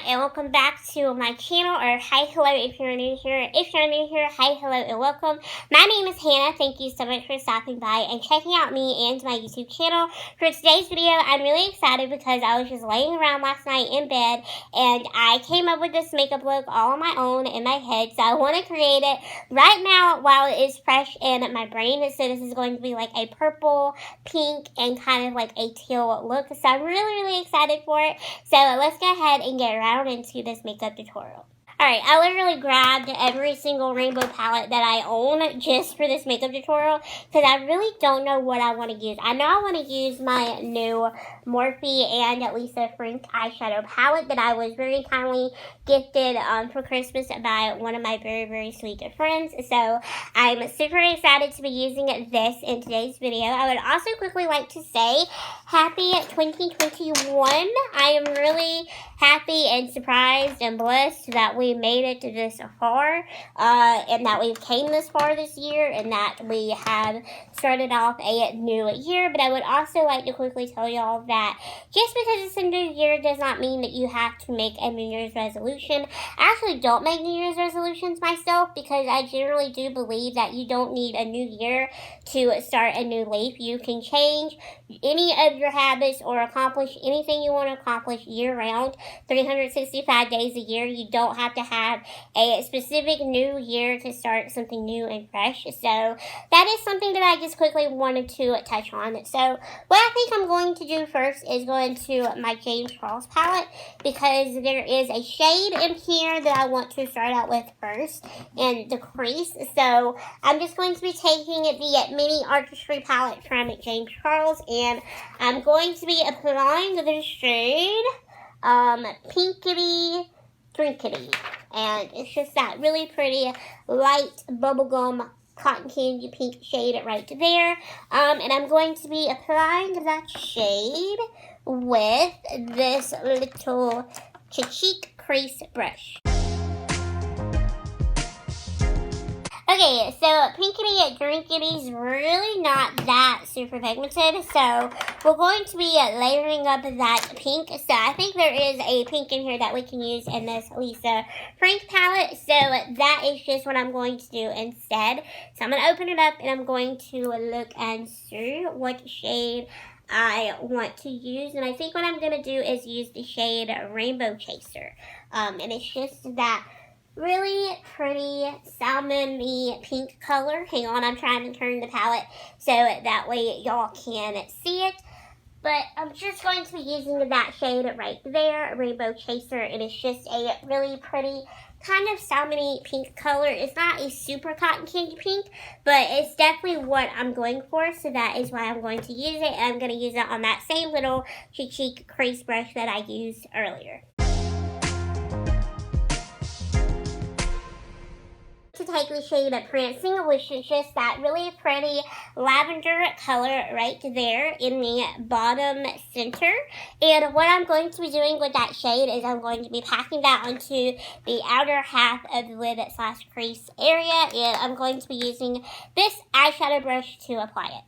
and welcome back to my channel, or hi, hello if you're new here. If you're new here, hi, hello, and welcome. My name is Hannah. Thank you so much for stopping by and checking out me and my YouTube channel. For today's video, I'm really excited because I was just laying around last night in bed and I came up with this makeup look all on my own in my head, so I want to create it right now while it is fresh in my brain. So this is going to be like a purple, pink, and kind of like a teal look, so I'm really excited for it. So let's go ahead and get right into this makeup tutorial. Alright, I literally grabbed every single rainbow palette that I own just for this makeup tutorial because I really don't know what I want to use. I know I want to use my new Morphe and Lisa Frank eyeshadow palette that I was very kindly gifted for Christmas by one of my very sweet friends. So I'm super excited to be using this in today's video. I would also quickly like to say happy 2021. I am really happy and surprised and blessed that we made it this far, and that we've came this far this year, and that we have started off a new year. But I would also like to quickly tell y'all that just because it's a new year does not mean that you have to make a New Year's resolution. I actually don't make New Year's resolutions myself because I generally do believe that you don't need a new year to start a new leaf. You can change any of your habits or accomplish anything you want to accomplish year round, 365 days a year. You don't have to have a specific new year to start something new and fresh. So that is something that I just quickly wanted to touch on. So what I think I'm going to do first is go into my James Charles palette because there is a shade in here that I want to start out with first in the crease. So I'm just going to be taking the mini artistry palette from James Charles, and I'm going to be applying the shade Pinkity Drinkity, and it's just that really pretty light bubblegum cotton candy pink shade right there. And I'm going to be applying that shade with this little cheek crease brush. Okay, so Pinkity Drinkity is really not that super pigmented, so we're going to be layering up that pink. So I think there is a pink in here that we can use in this Lisa Frank palette, so that is just what I'm going to do instead. So I'm going to open it up and I'm going to look and see what shade I want to use, and I think what I'm going to do is use the shade Rainbow Chaser, and it's just that really pretty salmon-y pink color. Hang on, I'm trying to turn the palette so that way y'all can see it. But I'm just going to be using that shade right there, Rainbow Chaser, and it's just a really pretty kind of salmon-y pink color. It's not a super cotton candy pink, but it's definitely what I'm going for, so that is why I'm going to use it. And I'm going to use it on that same little cheek crease brush that I used earlier. To take the shade of Prancing, which is just that really pretty lavender color right there in the bottom center. And what I'm going to be doing with that shade is I'm going to be packing that onto the outer half of the lid / crease area, and I'm going to be using this eyeshadow brush to apply it.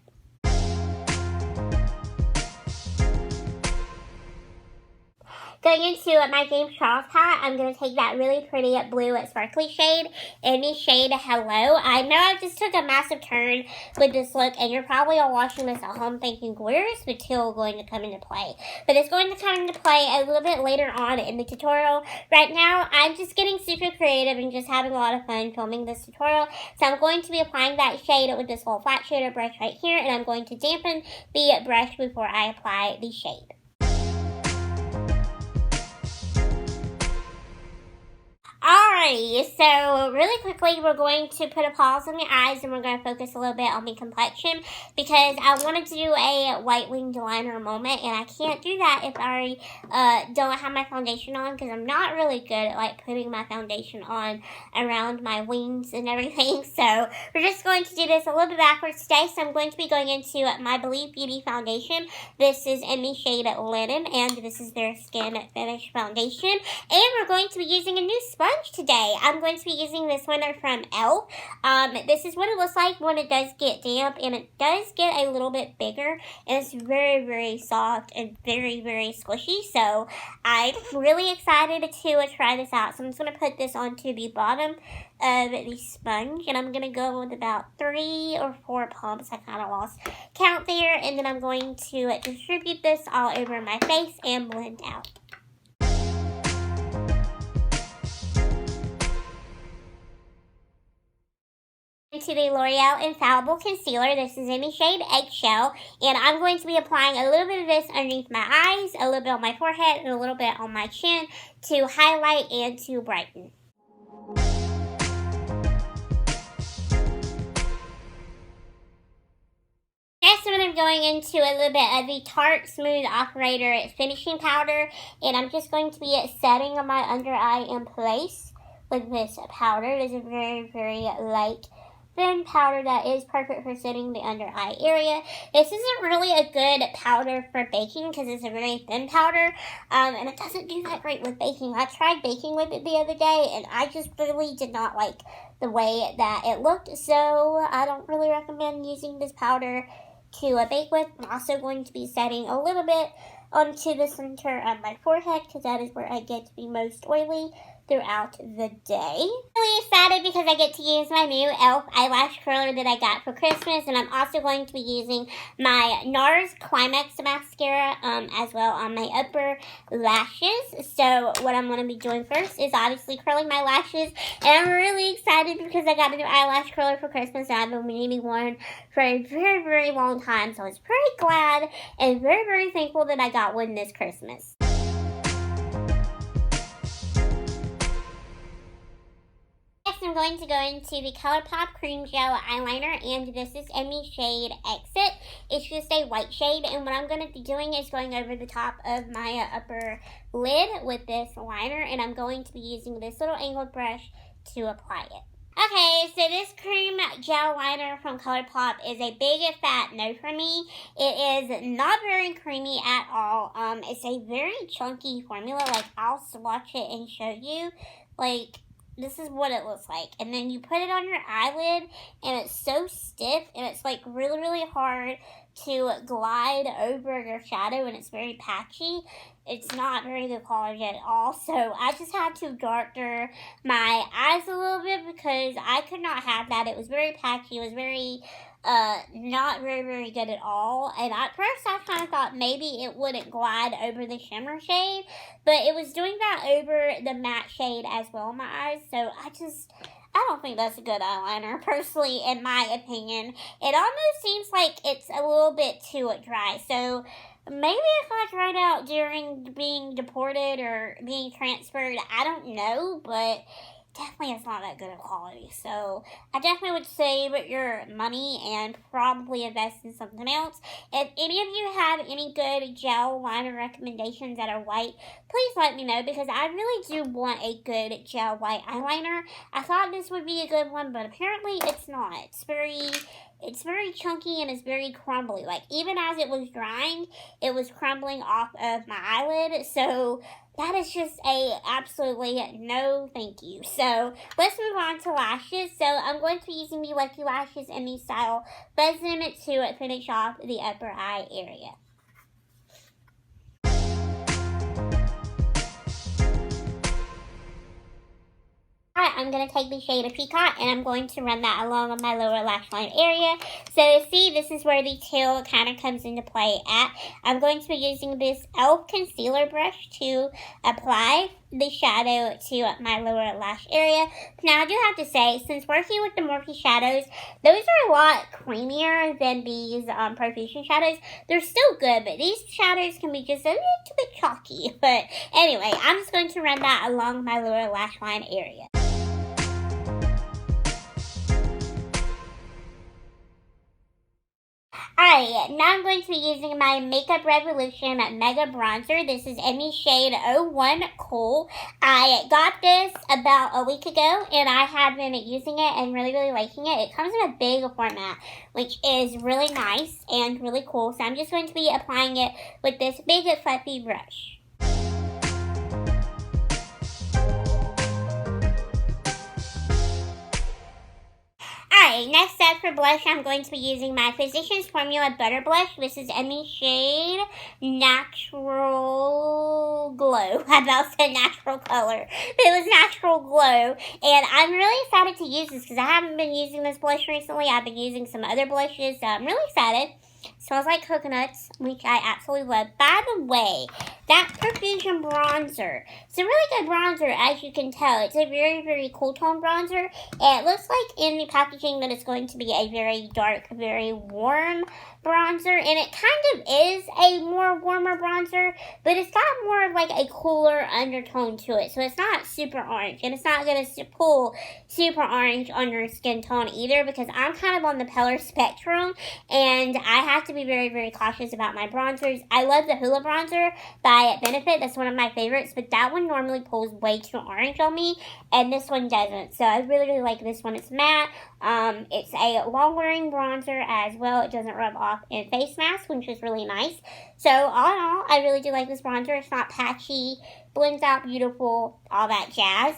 Going into my James Charles palette, I'm going to take that really pretty blue sparkly shade in the shade Hello. I know I just took a massive turn with this look, and you're probably all watching this at home thinking, where is the teal going to come into play? But it's going to come into play a little bit later on in the tutorial. Right now, I'm just getting super creative and just having a lot of fun filming this tutorial. So I'm going to be applying that shade with this little flat shader brush right here, and I'm going to dampen the brush before I apply the shade. Alrighty, so really quickly we're going to put a pause on the eyes and we're going to focus a little bit on the complexion because I wanted to do a white winged liner moment, and I can't do that if I don't have my foundation on because I'm not really good at like putting my foundation on around my wings and everything. So we're just going to do this a little bit backwards today. So I'm going to be going into my Believe Beauty foundation. This is in the shade Linen, and this is their Skin Finish foundation. And we're going to be using a new sponge sponge today. I'm going to be using this one from e.l.f. This is what it looks like when it does get damp, and it does get a little bit bigger, and it's very, very soft and very, very squishy. So I'm really excited to try this out. So I'm just going to put this onto the bottom of the sponge, and I'm going to go with about 3 or 4 pumps. I kind of lost count there, and then I'm going to distribute this all over my face and blend out. To the L'Oreal Infallible Concealer. This is in the shade Eggshell, and I'm going to be applying a little bit of this underneath my eyes, a little bit on my forehead, and a little bit on my chin to highlight and to brighten. Next, I'm going into a little bit of the Tarte Smooth Operator Finishing Powder, and I'm just going to be setting my under eye in place with this powder. It is a very, very light, thin powder that is perfect for setting the under eye area. This isn't really a good powder for baking because it's a very thin powder, and it doesn't do that great with baking. I tried baking with it the other day, and I just really did not like the way that it looked, so I don't really recommend using this powder to bake with. I'm also going to be setting a little bit onto the center of my forehead because that is where I get to be most oily throughout the day. Really excited because I get to use my new e.l.f. eyelash curler that I got for Christmas, and I'm also going to be using my NARS Climax mascara as well on my upper lashes. So what I'm going to be doing first is obviously curling my lashes, and I'm really excited because I got a new eyelash curler for Christmas, and I've been needing one for a very, very long time, so I was pretty glad and very, very thankful that I got one this Christmas. I'm going to go into the ColourPop Cream Gel Eyeliner, and this is in the shade Exit. It's just a white shade, and what I'm going to be doing is going over the top of my upper lid with this liner, and I'm going to be using this little angled brush to apply it. Okay, so this cream gel liner from ColourPop is a big fat no for me. It is not very creamy at all. It's a very chunky formula. Like, I'll swatch it and show you. Like, this is what it looks like. And then you put it on your eyelid, and it's so stiff, and it's like really, really hard to glide over your shadow, and it's very patchy. It's not very good quality at all. So I just had to darken my eyes a little bit because I could not have that. It was very patchy. It was very not very, very good at all. And at first I kind of thought maybe it wouldn't glide over the shimmer shade, but it was doing that over the matte shade as well in my eyes. So I don't think that's a good eyeliner, personally, in my opinion. It almost seems like it's a little bit too dry. So maybe if I tried out during being deported or being transferred, I don't know, but definitely it's not that good of quality. So I definitely would save your money and probably invest in something else. If any of you have any good gel liner recommendations that are white, please let me know because I really do want a good gel white eyeliner. I thought this would be a good one, but apparently it's not. It's very chunky and it's very crumbly. Like, even as it was drying, it was crumbling off of my eyelid. So that is just a absolutely no thank you. So let's move on to lashes. So I'm going to be using the Lucky Lashes in the style Bussin to finish off the upper eye area. I'm going to take the shade of Peacock, and I'm going to run that along on my lower lash line area. So see, this is where the tail kind of comes into play at. I'm going to be using this e.l.f. concealer brush to apply the shadow to my lower lash area. Now, I do have to say, since working with the Morphe shadows, those are a lot creamier than these Profusion shadows. They're still good, but these shadows can be just a little bit chalky. But anyway, I'm just going to run that along my lower lash line area. Alright, now I'm going to be using my Makeup Revolution Mega Bronzer. This is in the shade 01 Cool. I got this about a week ago, and I have been using it and really, really liking it. It comes in a big format, which is really nice and really cool. So I'm just going to be applying it with this big fluffy brush. Alright, next up for blush, I'm going to be using my Physicians Formula Butter Blush. This is in the shade Natural Glow. I about said Natural Color. It was Natural Glow. And I'm really excited to use this because I haven't been using this blush recently. I've been using some other blushes, so I'm really excited. Smells like coconuts, which I absolutely love. By the way, that Profusion bronzer, it's a really good bronzer, as you can tell. It's a very, very cool tone bronzer. It looks like in the packaging that it's going to be a very dark, very warm bronzer, and it kind of is a more warmer bronzer, but it's got more of like a cooler undertone to it. So it's not super orange, and it's not going to pull super orange on your skin tone either, because I'm kind of on the paler spectrum, and I have to be very, very cautious about my bronzers. I love the Hoola bronzer by Benefit. That's one of my favorites, but that one normally pulls way too orange on me, and this one doesn't. So I really, really like this one. It's matte. It's a long-wearing bronzer as well. It doesn't rub off in face mask, which is really nice. So all in all, I really do like this bronzer. It's not patchy, blends out beautiful, all that jazz.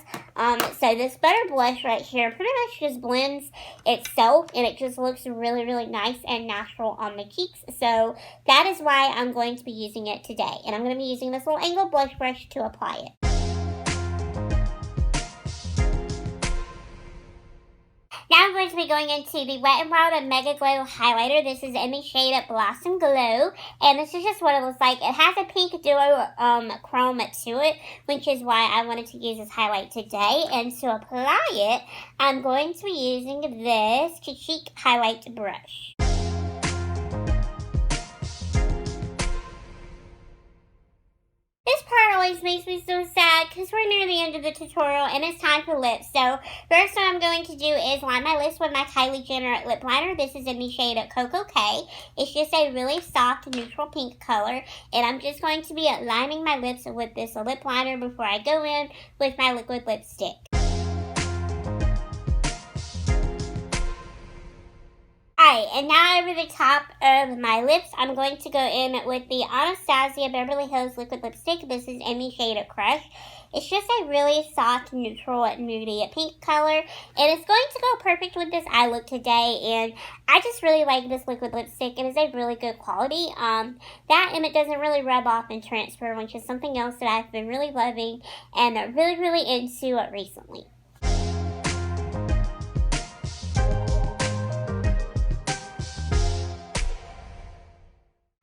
So this butter blush right here pretty much just blends itself, and it just looks really, really nice and natural on the cheeks. So that is why I'm going to be using it today. And I'm going to be using this little angled blush brush to apply it. Now I'm going to be going into the Wet n Wild Mega Glow Highlighter. This is in the shade Blossom Glow, and this is just what it looks like. It has a pink duo chrome to it, which is why I wanted to use this highlight today. And to apply it, I'm going to be using this Cheek Highlight Brush. This part always makes me so sad because we're near the end of the tutorial and it's time for lips. So first what I'm going to do is line my lips with my Kylie Jenner lip liner. This is in the shade Koko K. It's just a really soft neutral pink color, and I'm just going to be lining my lips with this lip liner before I go in with my liquid lipstick. Alright, and now over the top of my lips, I'm going to go in with the Anastasia Beverly Hills liquid lipstick. This is in the shade Crush. It's just a really soft, neutral, nudie pink color, and it's going to go perfect with this eye look today, and I just really like this liquid lipstick. It is a really good quality. That, and it doesn't really rub off and transfer, which is something else that I've been really loving and really, really into recently.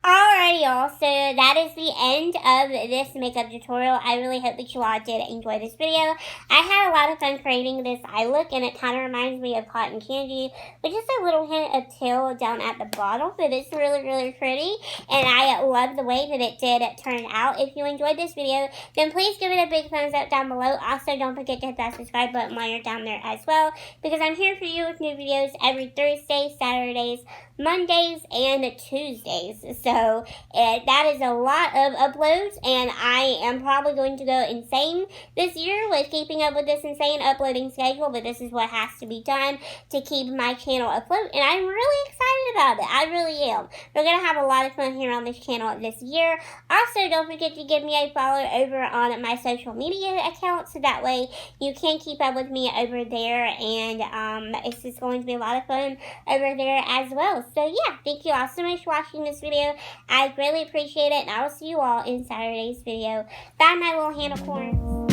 Alrighty y'all, so that is the end of this makeup tutorial. I really hope that you all did enjoy this video. I had a lot of fun creating this eye look, and it kind of reminds me of cotton candy with just a little hint of teal down at the bottom, but it's really, really pretty, and I love the way that it did turn out. If you enjoyed this video, then please give it a big thumbs up down below. Also, don't forget to hit that subscribe button while you're down there as well, because I'm here for you with new videos every Thursday, Saturdays, Mondays, and Tuesdays. So that is a lot of uploads, and I am probably going to go insane this year with keeping up with this insane uploading schedule, but this is what has to be done to keep my channel afloat, and I'm really excited about it. I really am. We're going to have a lot of fun here on this channel this year. Also, don't forget to give me a follow over on my social media accounts, so that way you can keep up with me over there, and it's just going to be a lot of fun over there as well. So yeah, thank you all so much for watching this video. I greatly appreciate it, and I will see you all in Saturday's video. Bye, my little unicorns.